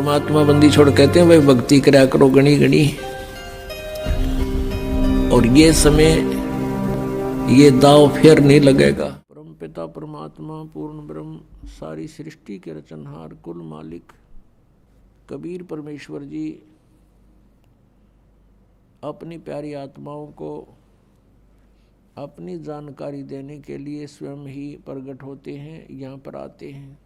महात्मा बंदी छोड़ कहते हैं भाई भक्ति करा करो गणी गणी। और ये समय ये दाव फिर नहीं लगेगा। परम पिता परमात्मा पूर्ण ब्रह्म सारी सृष्टि के रचनहार कुल मालिक कबीर परमेश्वर जी अपनी प्यारी आत्माओं को अपनी जानकारी देने के लिए स्वयं ही प्रकट होते हैं, यहाँ पर आते हैं।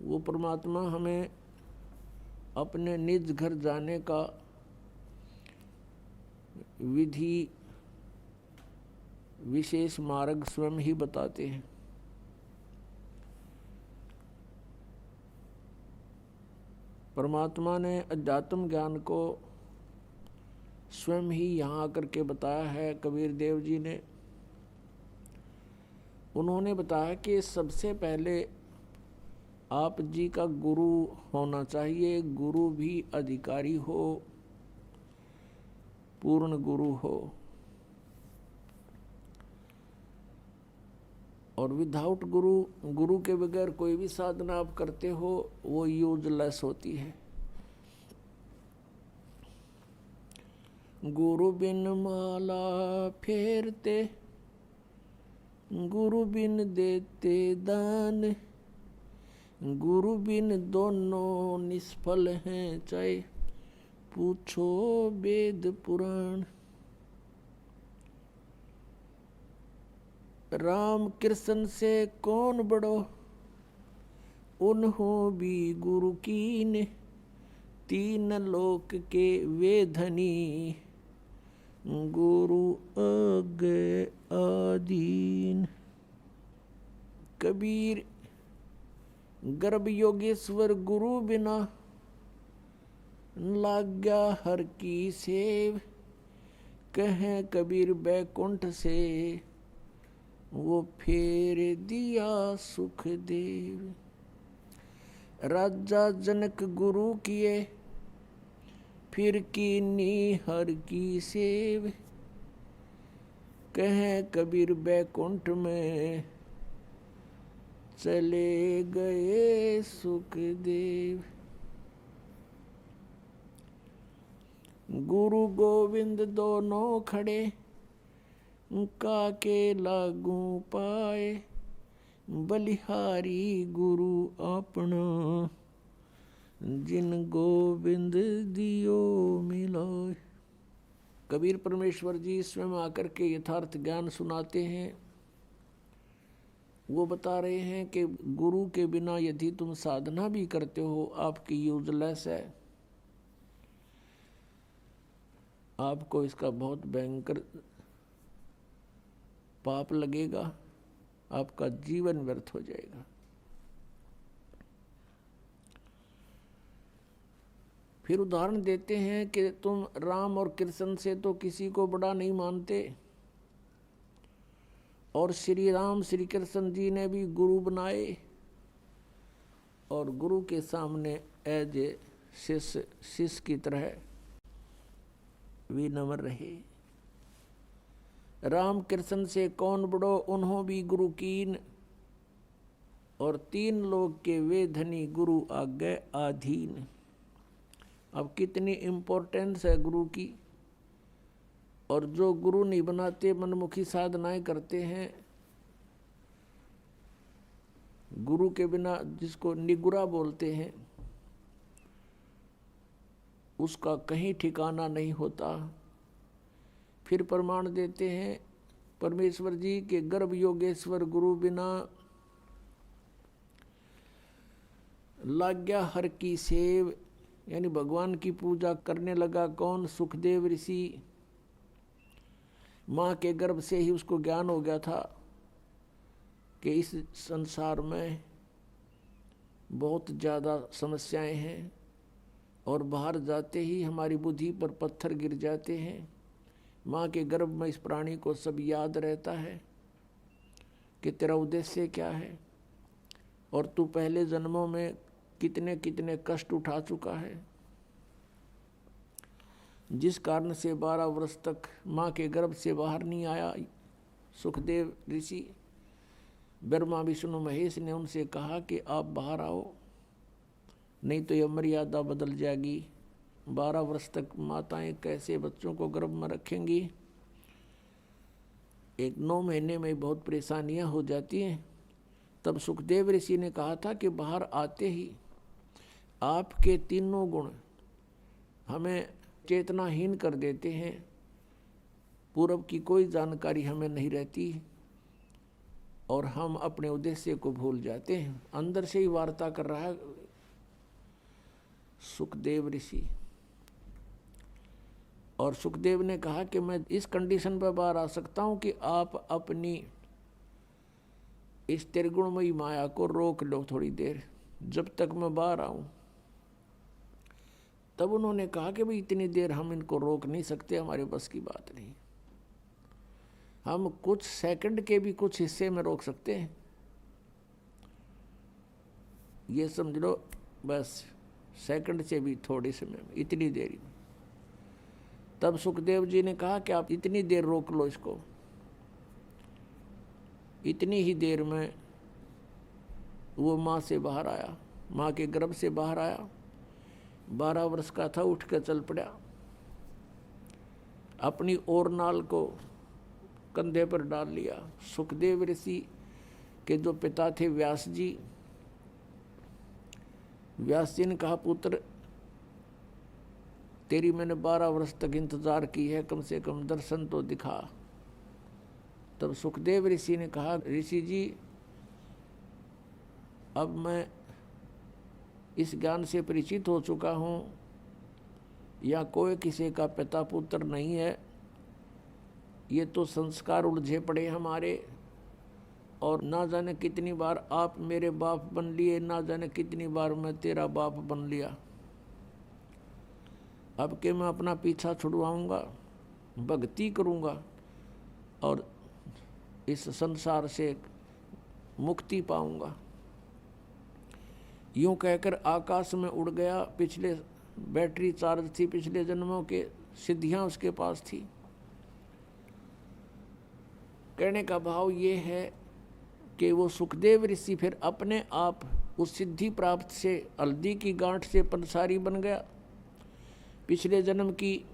वो परमात्मा हमें अपने निज घर जाने का विधि विशेष मार्ग स्वयं ही बताते हैं। परमात्मा ने अध्यात्म ज्ञान को स्वयं ही यहाँ आकर के बताया है। कबीर देव जी ने उन्होंने बताया कि सबसे पहले आप जी का गुरु होना चाहिए। गुरु भी अधिकारी हो, पूर्ण गुरु हो। और विदाउट गुरु, गुरु के बगैर कोई भी साधना आप करते हो वो यूजलेस होती है। गुरु बिन माला फेरते, गुरु बिन देते दान, गुरु बिन दोनों निष्फल हैं, चाहे पूछो वेद पुराण। राम कृष्ण से कौन बड़ो, उन्हों भी गुरु कीन, तीन लोक के वे धनी, गुरु आगे आदीन। कबीर गर्भ योगेश्वर गुरु बिना, लाग्या हर की सेव, कहें कबीर बैकुंठ से, वो फेर दिया सुख देव। राजा जनक गुरु किए, फिर कीनी हर की सेव, कहें कबीर बैकुंठ में, चले गए सुखदेव। गुरु गोविंद दोनों खड़े, काके लागू पाए, बलिहारी गुरु अपना, जिन गोविंद दियो मिलाए। कबीर परमेश्वर जी स्वयं आकर के यथार्थ ज्ञान सुनाते हैं। वो बता रहे हैं कि गुरु के बिना यदि तुम साधना भी करते हो आपकी यूजलेस है। आपको इसका बहुत भयंकर पाप लगेगा, आपका जीवन व्यर्थ हो जाएगा। फिर उदाहरण देते हैं कि तुम राम और कृष्ण से तो किसी को बड़ा नहीं मानते, और श्री राम श्री कृष्ण जी ने भी गुरु बनाए, और गुरु के सामने एज ए शिष्य की तरह विनम्र रहे। राम कृष्ण से कौन बड़ो, उन्हों भी गुरु कीन, और तीन लोग के वे धनी, गुरु आगे आधीन। अब कितनी इम्पोर्टेंस है गुरु की। और जो गुरु नहीं बनाते, मनमुखी साधनाएं करते हैं, गुरु के बिना, जिसको निगुरा बोलते हैं, उसका कहीं ठिकाना नहीं होता। फिर प्रमाण देते हैं परमेश्वर जी के गर्भ योगेश्वर गुरु बिना, लाग्या हर की सेव, यानी भगवान की पूजा करने लगा कौन, सुखदेव ऋषि। माँ के गर्भ से ही उसको ज्ञान हो गया था कि इस संसार में बहुत ज़्यादा समस्याएं हैं, और बाहर जाते ही हमारी बुद्धि पर पत्थर गिर जाते हैं। माँ के गर्भ में इस प्राणी को सब याद रहता है कि तेरा उद्देश्य क्या है, और तू पहले जन्मों में कितने कितने कष्ट उठा चुका है, जिस कारण से 12 वर्ष तक माँ के गर्भ से बाहर नहीं आया सुखदेव ऋषि। ब्रह्मा विष्णु महेश ने उनसे कहा कि आप बाहर आओ, नहीं तो यह मर्यादा बदल जाएगी। 12 वर्ष तक माताएं कैसे बच्चों को गर्भ में रखेंगी। 9 महीने में बहुत परेशानियां हो जाती हैं। तब सुखदेव ऋषि ने कहा था कि बाहर आते ही आपके तीनों गुण हमें चेतनाहीन कर देते हैं। पूर्व की कोई जानकारी हमें नहीं रहती और हम अपने उद्देश्य को भूल जाते हैं। अंदर से ही वार्ता कर रहा है सुखदेव ऋषि। और सुखदेव ने कहा कि मैं इस कंडीशन पर बाहर आ सकता हूं कि आप अपनी इस त्रिगुणमयी माया को रोक लो थोड़ी देर, जब तक मैं बाहर आऊं। तब उन्होंने कहा कि भाई इतनी देर हम इनको रोक नहीं सकते, हमारे बस की बात नहीं। हम कुछ सेकंड के भी कुछ हिस्से में रोक सकते हैं, ये समझ लो, बस सेकंड से भी थोड़े समय में, इतनी देरी में। तब सुखदेव जी ने कहा कि आप इतनी देर रोक लो इसको। इतनी ही देर में वो माँ से बाहर आया, माँ के गर्भ से बाहर आया। 12 वर्ष का था, उठ कर चल पड़ा। अपनी और नाल को कंधे पर डाल लिया। सुखदेव ऋषि के जो पिता थे व्यास जी, व्यास जी ने कहा पुत्र तेरी मैंने 12 वर्ष तक इंतजार की है, कम से कम दर्शन तो दिखा। तब सुखदेव ऋषि ने कहा ऋषि जी अब मैं इस ज्ञान से परिचित हो चुका हूँ, या कोई किसी का पिता पुत्र नहीं है, ये तो संस्कार उलझे पड़े हमारे। और ना जाने कितनी बार आप मेरे बाप बन लिए, ना जाने कितनी बार मैं तेरा बाप बन लिया। अब के मैं अपना पीछा छुड़वाऊंगा, भक्ति करूंगा और इस संसार से मुक्ति पाऊंगा। यूं कहकर आकाश में उड़ गया। पिछले बैटरी चार्ज थी, पिछले जन्मों के सिद्धियां उसके पास थी। कहने का भाव ये है कि वो सुखदेव ऋषि फिर अपने आप उस सिद्धि प्राप्त से, हल्दी की गांठ से पंसारी बन गया। पिछले जन्म की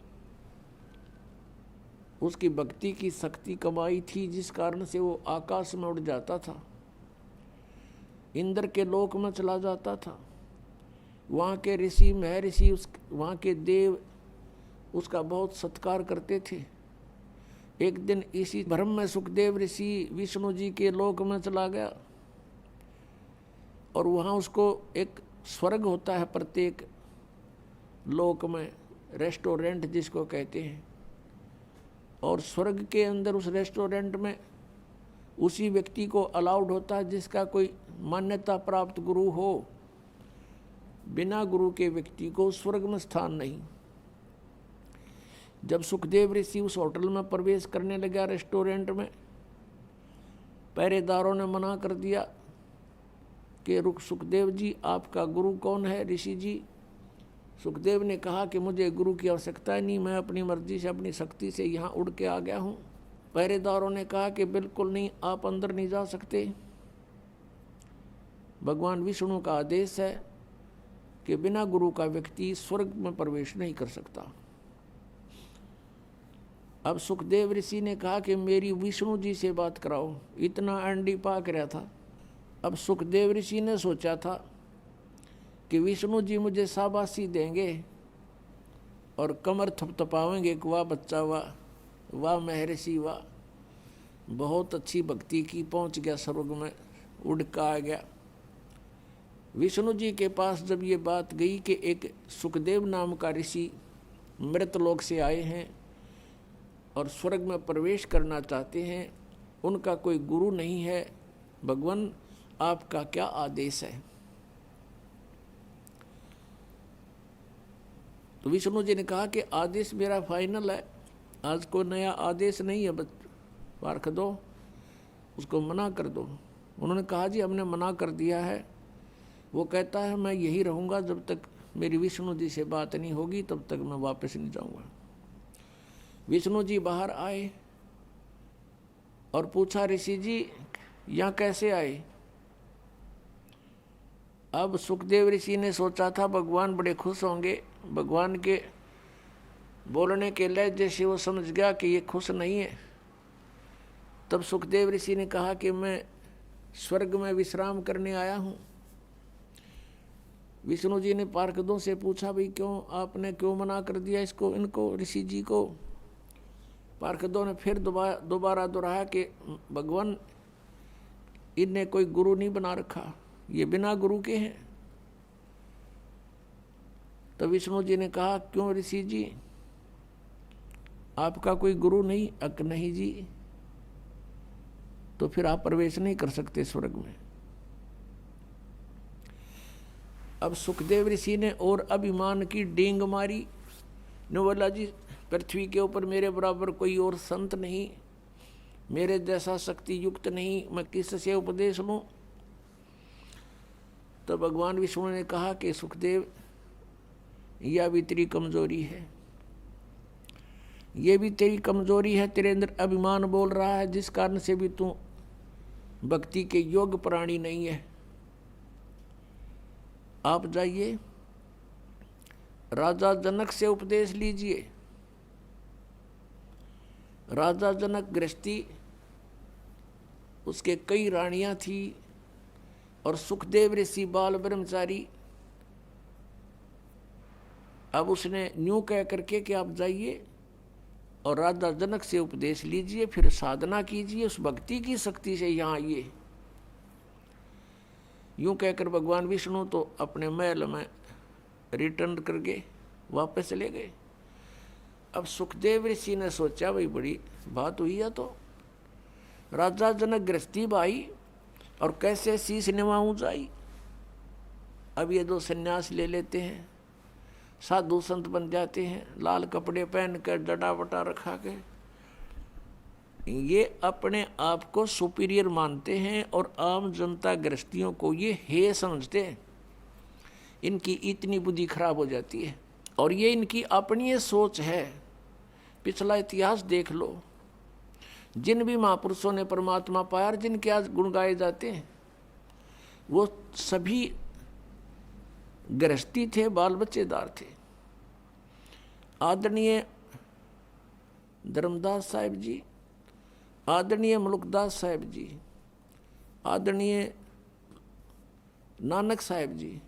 उसकी भक्ति की शक्ति कमाई थी, जिस कारण से वो आकाश में उड़ जाता था, इंद्र के लोक में चला जाता था। वहाँ के ऋषि महर्षि, वहाँ के देव उसका बहुत सत्कार करते थे। एक दिन इसी भ्रम में सुखदेव ऋषि विष्णु जी के लोक में चला गया और वहाँ उसको एक स्वर्ग होता है प्रत्येक लोक में, रेस्टोरेंट जिसको कहते हैं। और स्वर्ग के अंदर उस रेस्टोरेंट में उसी व्यक्ति को अलाउड होता है जिसका कोई मान्यता प्राप्त गुरु हो। बिना गुरु के व्यक्ति को स्वर्ग में स्थान नहीं। जब सुखदेव ऋषि उस होटल में प्रवेश करने लगा रेस्टोरेंट में, पहरेदारों ने मना कर दिया कि रुक सुखदेव जी, आपका गुरु कौन है? ऋषि जी। सुखदेव ने कहा कि मुझे गुरु की आवश्यकता नहीं, मैं अपनी मर्जी से, अपनी शक्ति से यहाँ उड़ के आ गया हूँ। पहरेदारों ने कहा कि बिल्कुल नहीं, आप अंदर नहीं जा सकते। भगवान विष्णु का आदेश है कि बिना गुरु का व्यक्ति स्वर्ग में प्रवेश नहीं कर सकता। अब सुखदेव ऋषि ने कहा कि मेरी विष्णु जी से बात कराओ। इतना अंडी पाक रहा था। अब सुखदेव ऋषि ने सोचा था कि विष्णु जी मुझे शाबाशी देंगे और कमर थपथपावेंगे कि वाह बच्चा, वाह वाह महर्षि, वाह बहुत अच्छी भक्ति की, पहुंच गया स्वर्ग में, उड़ का आ गया। विष्णु जी के पास जब ये बात गई कि एक सुखदेव नाम का ऋषि मृतलोक से आए हैं और स्वर्ग में प्रवेश करना चाहते हैं, उनका कोई गुरु नहीं है, भगवान आपका क्या आदेश है? तो विष्णु जी ने कहा कि आदेश मेरा फाइनल है, आज कोई नया आदेश नहीं है, पार्ख दो, उसको मना कर दो। उन्होंने कहा जी हमने मना कर दिया है। वो कहता है मैं यही रहूँगा जब तक मेरी विष्णु जी से बात नहीं होगी, तब तक मैं वापस नहीं जाऊँगा। विष्णु जी बाहर आए और पूछा ऋषि जी यहाँ कैसे आए? अब सुखदेव ऋषि ने सोचा था भगवान बड़े खुश होंगे। भगवान के बोलने के लहजे से वो समझ गया कि ये खुश नहीं है। तब सुखदेव ऋषि ने कहा कि मैं स्वर्ग में विश्राम करने आया हूँ। विष्णु जी ने पार्षदों से पूछा, भाई क्यों आपने क्यों मना कर दिया इसको, इनको, ऋषि जी को? पार्षदों ने फिर दोबारा दोहराया कि भगवान इन्हें कोई गुरु नहीं बना रखा, ये बिना गुरु के हैं। तो विष्णु जी ने कहा, क्यों ऋषि जी, आपका कोई गुरु नहीं? अक नहीं जी। तो फिर आप प्रवेश नहीं कर सकते स्वर्ग में। अब सुखदेव ऋषि ने और अभिमान की डींग मारी, ने बोला, जी पृथ्वी के ऊपर मेरे बराबर कोई और संत नहीं, मेरे जैसा शक्ति युक्त नहीं, मैं किससे उपदेश लूं? तो भगवान विष्णु ने कहा कि सुखदेव, यह भी तेरी कमजोरी है, ये भी तेरी कमजोरी है, तेरे अंदर अभिमान बोल रहा है, जिस कारण से भी तू भक्ति के योग्य प्राणी नहीं है। आप जाइए राजा जनक से उपदेश लीजिए। राजा जनक गृहस्थी, उसके कई रानियां थी, और सुखदेव ऋषि बाल ब्रह्मचारी। अब उसने न्यू कह करके कि आप जाइए और राजा जनक से उपदेश लीजिए, फिर साधना कीजिए, उस भक्ति की शक्ति से यहाँ आइए। यूं कहकर भगवान विष्णु तो अपने महल में रिटर्न करके वापस चले गए। अब सुखदेव ऋषि ने सोचा, भाई बड़ी बात हुई है, तो राजा जनक गृहस्थी भाई और कैसे शीश निभाऊं जाई। अब ये दो सन्यास ले लेते हैं, साधु संत बन जाते हैं, लाल कपड़े पहन कर डडा बटा रखा के, ये अपने आप को सुपीरियर मानते हैं और आम जनता गृहस्थियों को ये हे समझते हैं। इनकी इतनी बुद्धि खराब हो जाती है, और ये इनकी अपनी ये सोच है। पिछला इतिहास देख लो, जिन भी महापुरुषों ने परमात्मा पाया, जिनके आज गुण गाए जाते हैं, वो सभी गृहस्थी थे, बाल बच्चेदार थे। आदरणीय धर्मदास साहिब जी, आदरणीय मुल्कदास साहिब जी, आदरणीय नानक साहिब जी,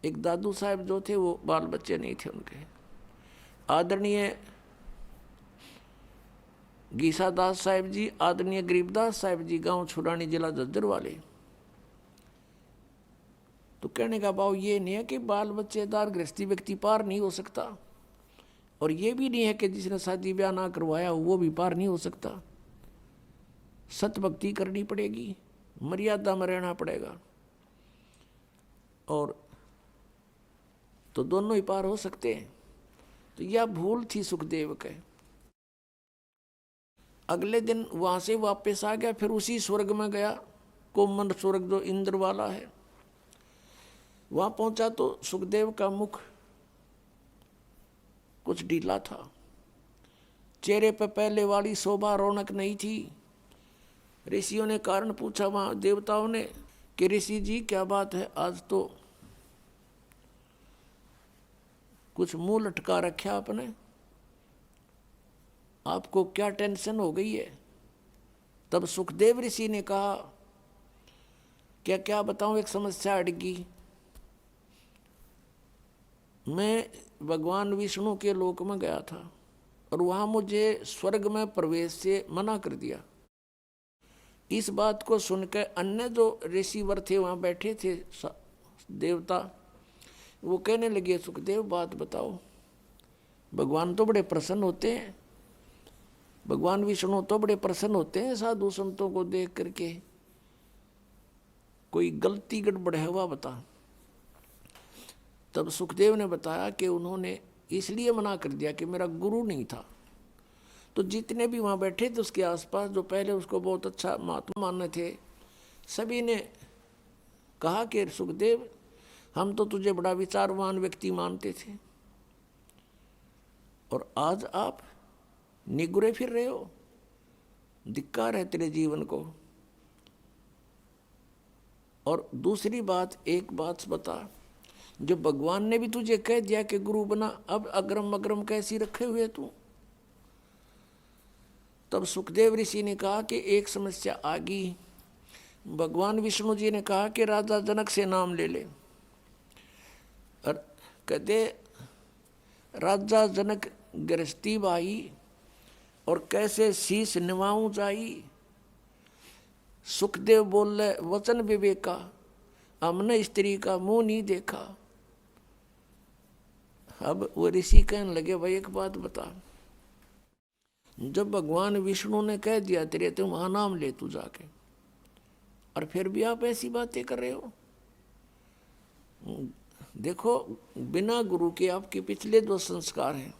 एक दादू साहिब जो थे वो बाल बच्चे नहीं थे उनके, आदरणीय गीसादास साहिब जी, आदरणीय गरीबदास साहिब जी, गांव छुरानी, जिला झज्जर वाले। तो कहने का भाव ये नहीं है कि बाल बच्चेदार गृहस्थी व्यक्ति पार नहीं हो सकता, और ये भी नहीं है कि जिसने शादी ब्याह ना करवाया वो भी पार नहीं हो सकता। सत भक्ति करनी पड़ेगी, मर्यादा में रहना पड़ेगा, और तो दोनों ही पार हो सकते हैं। तो यह भूल थी सुखदेव के। अगले दिन वहां से वापस आ गया, फिर उसी स्वर्ग में गया, कोमन स्वर्ग जो इंद्र वाला है। वहां पहुंचा तो सुखदेव का मुख कुछ ढीला था, चेहरे पर पहले वाली शोभा रौनक नहीं थी। ऋषियों ने कारण पूछा, वहां देवताओं ने, कि ऋषि जी क्या बात है, आज तो कुछ मुंह लटका रखा आपने, आपको क्या टेंशन हो गई है? तब सुखदेव ऋषि ने कहा, क्या क्या बताऊं, एक समस्या अड़गी। मैं भगवान विष्णु के लोक में गया था, और वहां मुझे स्वर्ग में प्रवेश से मना कर दिया। इस बात को सुनकर अन्य जो ऋषिवर थे वहां बैठे थे देवता, वो कहने लगे, सुखदेव बात बताओ, भगवान तो बड़े प्रसन्न होते हैं, भगवान विष्णु तो बड़े प्रसन्न होते हैं साधु संतों को देख करके, कोई गलती गड़बड़ है वह बता। तब सुखदेव ने बताया कि उन्होंने इसलिए मना कर दिया कि मेरा गुरु नहीं था। तो जितने भी वहाँ बैठे थे उसके आसपास, जो पहले उसको बहुत अच्छा महात्मा मानने थे, सभी ने कहा कि सुखदेव, हम तो तुझे बड़ा विचारवान व्यक्ति मानते थे, और आज आप निगुरे फिर रहे हो, धिक्कार है तेरे जीवन को। और दूसरी बात, एक बात बता, जो भगवान ने भी तुझे कह दिया कि गुरु बना, अब अग्रम अग्रम कैसी रखे हुए तू? तब सुखदेव ऋषि ने कहा कि एक समस्या आ गई। भगवान विष्णु जी ने कहा कि राजा जनक से नाम ले ले। और कहते राजा जनक गृहस्थी भाई और कैसे शीश निभाऊं जाई। सुखदेव बोले वचन विवेका, हमने स्त्री का मुंह नहीं देखा। अब वो ऋषि कहने लगे भाई एक बात बता, जब भगवान विष्णु ने कह दिया तेरे तुम वहां नाम ले तू जाके, और फिर भी आप ऐसी बातें कर रहे हो। देखो बिना गुरु के आपके पिछले जो संस्कार हैं,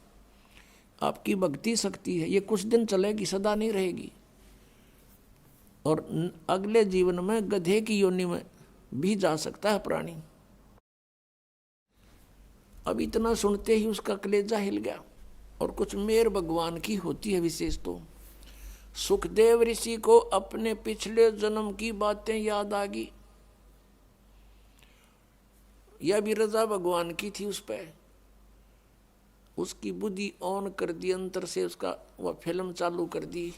आपकी भक्ति शक्ति है, ये कुछ दिन चलेगी, सदा नहीं रहेगी। और अगले जीवन में गधे की योनि में भी जा सकता है प्राणी। अब इतना सुनते ही उसका कलेजा हिल गया। और कुछ मेर भगवान की होती है विशेष। तो सुखदेव ऋषि को अपने पिछले जन्म की बातें याद आ गई। यह भी रजा भगवान की थी उस पर। उसकी बुद्धि ऑन कर दी, अंतर से उसका वह फिल्म चालू कर दी।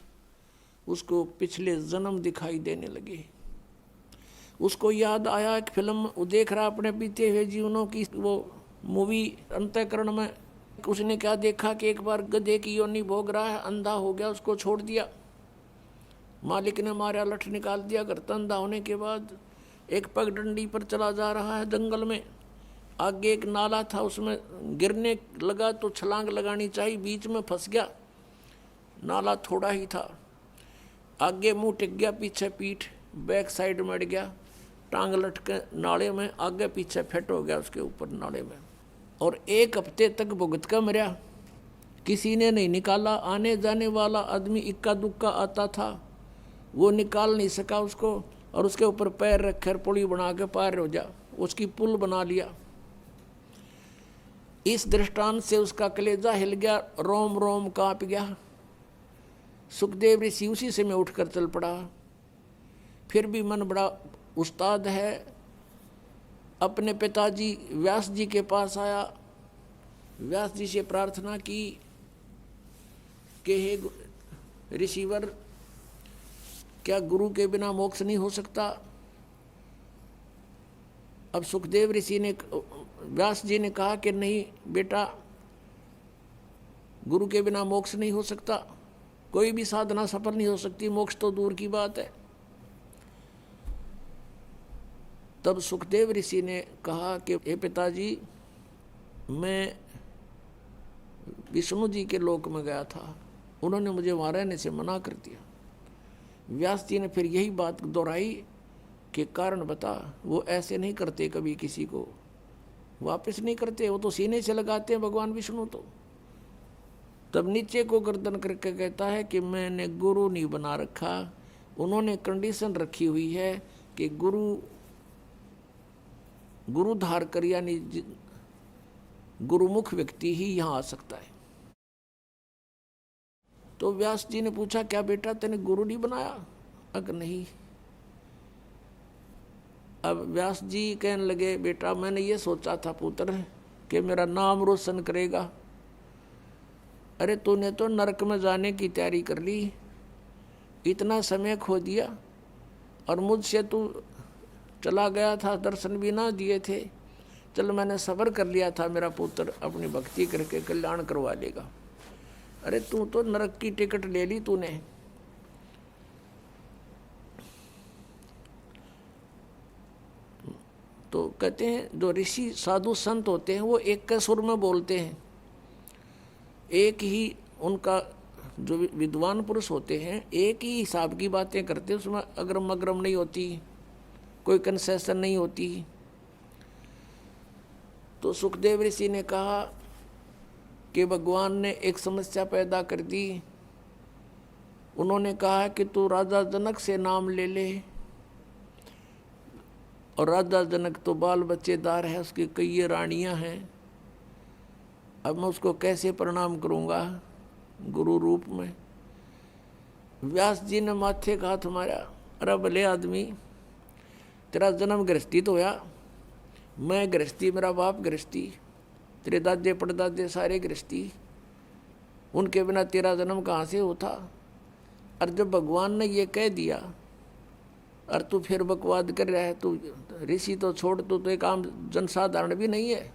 उसको पिछले जन्म दिखाई देने लगे। उसको याद आया एक फिल्म वो देख रहा अपने बीते हुए जीवनों की, वो मूवी अंतःकरण में। उसने क्या देखा कि एक बार गधे की योनि भोग रहा है, अंधा हो गया, उसको छोड़ दिया। मालिक ने मारा, लठ निकाल दिया। घर अंधा होने के बाद एक पगडंडी पर चला जा रहा है जंगल में। आगे एक नाला था, उसमें गिरने लगा तो छलांग लगानी चाहिए, बीच में फंस गया। नाला थोड़ा ही था, आगे मुंह टिक गया, पीछे पीठ, बैक साइड मर गया, टांग लटके नाले में, आगे पीछे फेट हो गया उसके ऊपर नाले में। और 1 हफ्ते तक भुगत कर मरा। किसी ने नहीं निकाला। आने जाने वाला आदमी इक्का दुक्का आता था, वो निकाल नहीं सका उसको। और उसके ऊपर पैर रखकर पुली बना के पार हो जा, उसकी पुल बना लिया। इस दृष्टांत से उसका कलेजा हिल गया, रोम रोम कांप गया। सुखदेव ऋषि उसी से में उठकर चल पड़ा। फिर भी मन बड़ा उस्ताद है, अपने पिताजी व्यास जी के पास आया। व्यास जी से प्रार्थना की कि हे ऋषिवर, क्या गुरु के बिना मोक्ष नहीं हो सकता? अब सुखदेव ऋषि ने, व्यास जी ने कहा कि नहीं बेटा, गुरु के बिना मोक्ष नहीं हो सकता, कोई भी साधना सफल नहीं हो सकती, मोक्ष तो दूर की बात है। तब सुखदेव ऋषि ने कहा कि हे पिताजी, मैं विष्णु जी के लोक में गया था, उन्होंने मुझे वहाँ रहने से मना कर दिया। व्यास जी ने फिर यही बात दोहराई कि कारण बता। वो ऐसे नहीं करते, कभी किसी को वापस नहीं करते, वो तो सीने से लगाते हैं भगवान विष्णु। तो तब नीचे को गर्दन करके कहता है कि मैंने गुरु नहीं बना रखा। उन्होंने कंडीशन रखी हुई है कि गुरु धार कर, यानी गुरुमुख व्यक्ति ही यहाँ आ सकता है। तो व्यास जी ने पूछा, क्या बेटा तेने गुरु नहीं बनाया? अगर नहीं। अब व्यास जी कहने लगे, बेटा मैंने ये सोचा था पुत्र कि मेरा नाम रोशन करेगा। अरे तूने तो नरक में जाने की तैयारी कर ली, इतना समय खो दिया, और मुझसे तू चला गया था, दर्शन भी ना दिए थे। चल मैंने सब्र कर लिया था, मेरा पुत्र अपनी भक्ति करके कल्याण करवा लेगा। अरे तू तो नरक की टिकट ले ली तूने। तो कहते हैं जो ऋषि साधु संत होते हैं वो एक के सुर में बोलते हैं, एक ही उनका जो विद्वान पुरुष होते हैं एक ही हिसाब की बातें करते हैं, उसमें अग्रम अग्रम नहीं होती, कोई कंसेशन नहीं होती। तो सुखदेव ऋषि ने कहा कि भगवान ने एक समस्या पैदा कर दी। उन्होंने कहा कि तू राजा जनक से नाम ले ले, और राजा जनक तो बाल बच्चेदार है, उसकी कई रानियां हैं। अब मैं उसको कैसे प्रणाम करूंगा गुरु रूप में? व्यास जी ने माथे का हाथ मारा, अरे भले आदमी, तेरा जन्म गृहस्थी तो होया, मैं गृहस्थी, मेरा बाप गृहस्थी, तेरे दादे परदादे सारे गृहस्थी, उनके बिना तेरा जन्म कहाँ से होता। और जब भगवान ने ये कह दिया और तू फिर बकवाद कर रहा है, तू ऋषि तो छोड़, तू तो एक आम जनसाधारण भी नहीं है।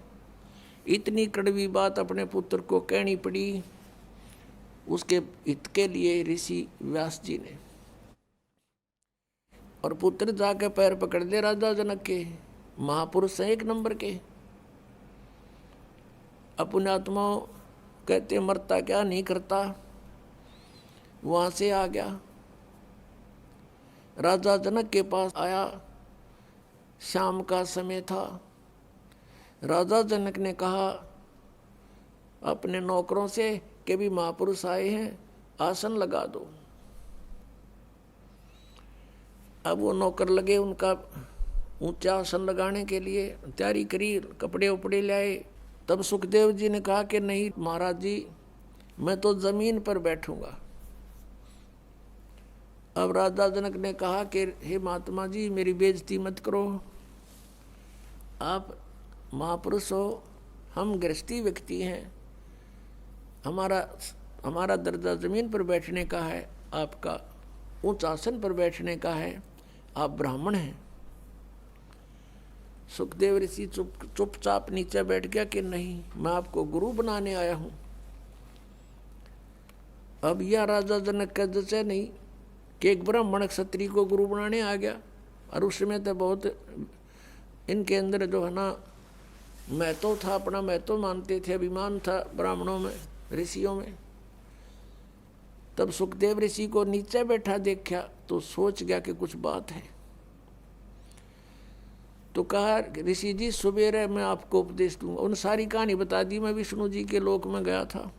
इतनी कड़वी बात अपने पुत्र को कहनी पड़ी उसके हित के लिए ऋषि व्यास जी ने। और पुत्र जाके पैर पकड़ दे राजा जनक के, महापुरुष हैं एक नंबर के। अपने आत्मा कहते मरता क्या नहीं करता, वहां से आ गया राजा जनक के पास आया। शाम का समय था। राजा जनक ने कहा अपने नौकरों से कि भी महापुरुष आए हैं, आसन लगा दो। अब वो नौकर लगे उनका ऊंचा आसन लगाने के लिए, तैयारी करी, कपड़े उपड़े लाए। तब सुखदेव जी ने कहा कि नहीं महाराज जी, मैं तो जमीन पर बैठूंगा। अब राजा जनक ने कहा कि हे महात्मा जी, मेरी बेइज्जती मत करो, आप महापुरुष हो, हम गृहस्थी व्यक्ति हैं, हमारा दर्जा जमीन पर बैठने का है, आपका उच्च आसन पर बैठने का है, आप ब्राह्मण हैं। सुखदेव ऋषि चुपचाप नीचे बैठ गया कि नहीं, मैं आपको गुरु बनाने आया हूं। अब यह राजा जनक का जैसे नहीं कि एक ब्राह्मण क्षत्रिय को गुरु बनाने आ गया। और उस समय तो बहुत इनके अंदर जो है ना महत्व था, अपना महत्व मानते थे, अभिमान था ब्राह्मणों में, ऋषियों में। तब सुखदेव ऋषि को नीचे बैठा देखा तो सोच गया कि कुछ बात है। तो कहा ऋषि जी सुबेरे मैं आपको उपदेश दूंगा। उन सारी कहानी बता दी। मैं विष्णु जी के लोक में गया था,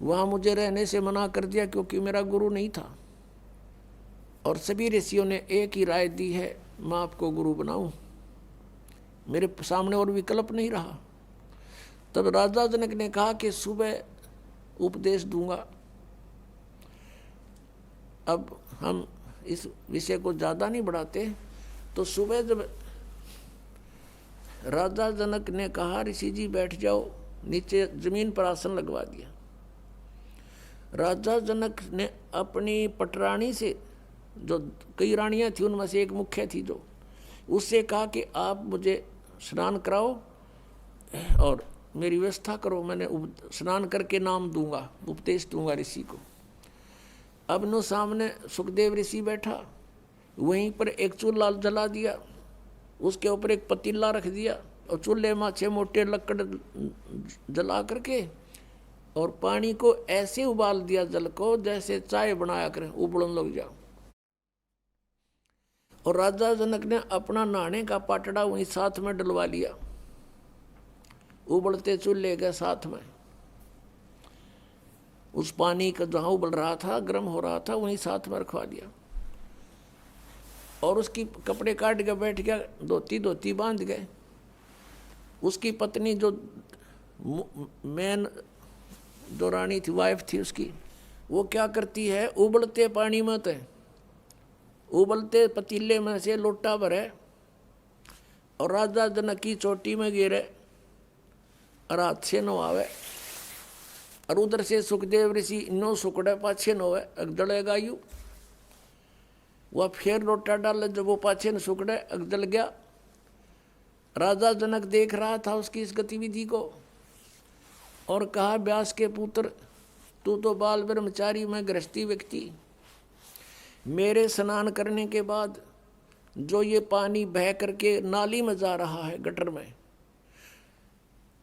वहां मुझे रहने से मना कर दिया क्योंकि मेरा गुरु नहीं था। और सभी ऋषियों ने एक ही राय दी है, मैं आपको गुरु बनाऊं, मेरे सामने और विकल्प नहीं रहा। तब राजा जनक ने कहा कि सुबह उपदेश दूंगा। अब हम इस विषय को ज़्यादा नहीं बढ़ाते। तो सुबह जब राजा जनक ने कहा ऋषि जी बैठ जाओ, नीचे जमीन पर आसन लगवा दिया। राजा जनक ने अपनी पटरानी से, जो कई रानियां थी उनमें से एक मुख्य थी, जो उससे कहा कि आप मुझे स्नान कराओ और मेरी व्यवस्था करो, मैंने स्नान करके नाम दूंगा, उपदेश दूंगा ऋषि को। अब नो सामने सुखदेव ऋषि बैठा, वहीं पर एक चूल्हा जला दिया, उसके ऊपर एक पतीला रख दिया और चूल्हे में 6 मोटे लकड़ जला करके और पानी को ऐसे उबाल दिया, जल को जैसे चाय बनाया करें, उबलन लग जाओ। और राजा जनक ने अपना नहाने का पाटड़ा वहीं साथ में डलवा लिया, उबलते चूल्हे के साथ में। उस पानी का जहाँ उबल रहा था, गर्म हो रहा था, वहीं साथ में रखवा दिया। और उसकी कपड़े काट के बैठ गया, धोती बांध गए। उसकी पत्नी जो मेन जो रानी थी, वाइफ थी उसकी, वो क्या करती है, उबलते पानी में तो उबलते पतीले में से लोटा भरे और राजा जनक की चोटी में गिरे और हाथ से नवावे। और उधर से सुखदेव ऋषि नो सुकड़े पाछे नोवे, जलेगा यू। वह फिर लोटा डाल, जब वो पाछे न सुकड़े जल गया। राजा जनक देख रहा था उसकी इस गतिविधि को और कहा व्यास के पुत्र, तू तो बाल ब्रह्मचारी, मैं गृहस्थी व्यक्ति, मेरे स्नान करने के बाद जो ये पानी बह करके नाली में जा रहा है, गटर में,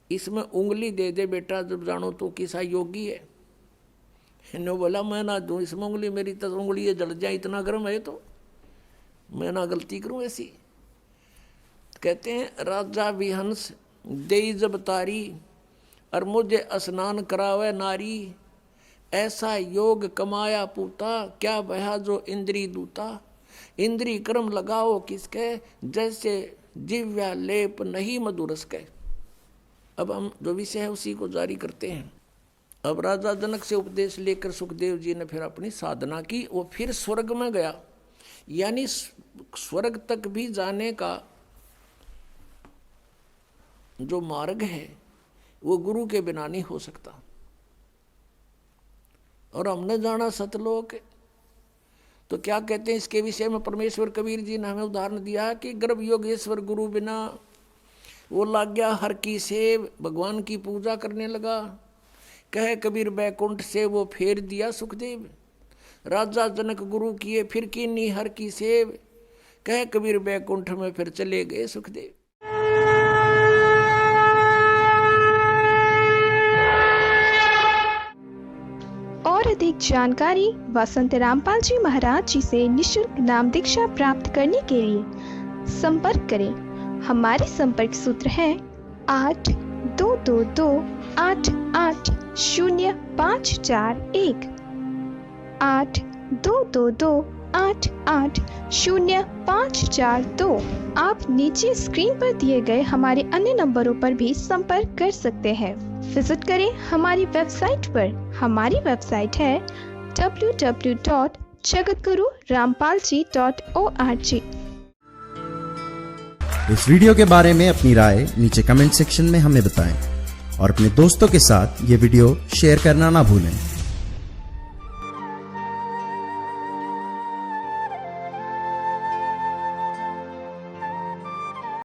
इसमें उंगली दे दे बेटा, जब जानो तो किसा योगी है। ने बोला मैं ना दूं इसमें उंगली, मेरी तो उंगली ये जल जाए, इतना गर्म है तो मैं ना गलती करूं ऐसी। कहते हैं राजा विहंस दे जब तारी और मुझे स्नान करावे नारी, ऐसा योग कमाया पूता, क्या बहा जो इंद्री दूता। इंद्री कर्म लगाओ किसके, जैसे जिव्या लेप नहीं मधुरस के। अब हम जो विषय है उसी को जारी करते हैं। अब राजा जनक से उपदेश लेकर सुखदेव जी ने फिर अपनी साधना की। वो फिर स्वर्ग में गया, यानी स्वर्ग तक भी जाने का जो मार्ग है वो गुरु के बिना नहीं हो सकता। और हमने जाना सतलोक, तो क्या कहते हैं इसके विषय में परमेश्वर कबीर जी ने हमें उदाहरण दिया कि गर्भ योगेश्वर गुरु बिना, वो लाग गया हर की सेव, भगवान की पूजा करने लगा। कहे कबीर बैकुंठ से वो फेर दिया सुखदेव, राजा जनक गुरु किए फिर कीनी हर की सेव। कहे कबीर बैकुंठ में फिर चले गए सुखदेव। और अधिक जानकारी व संत रामपाल जी महाराज जी से निःशुल्क नाम दीक्षा प्राप्त करने के लिए संपर्क करें। हमारे संपर्क सूत्र हैं 8222880541 8222880542। आप नीचे स्क्रीन पर दिए गए हमारे अन्य नंबरों पर भी संपर्क कर सकते हैं। विजिट करें हमारी वेबसाइट पर। हमारी वेबसाइट है www.jagatgururampalji.org। इस वीडियो के बारे में अपनी राय नीचे कमेंट सेक्शन में हमें बताएं और अपने दोस्तों के साथ ये वीडियो शेयर करना ना भूलें।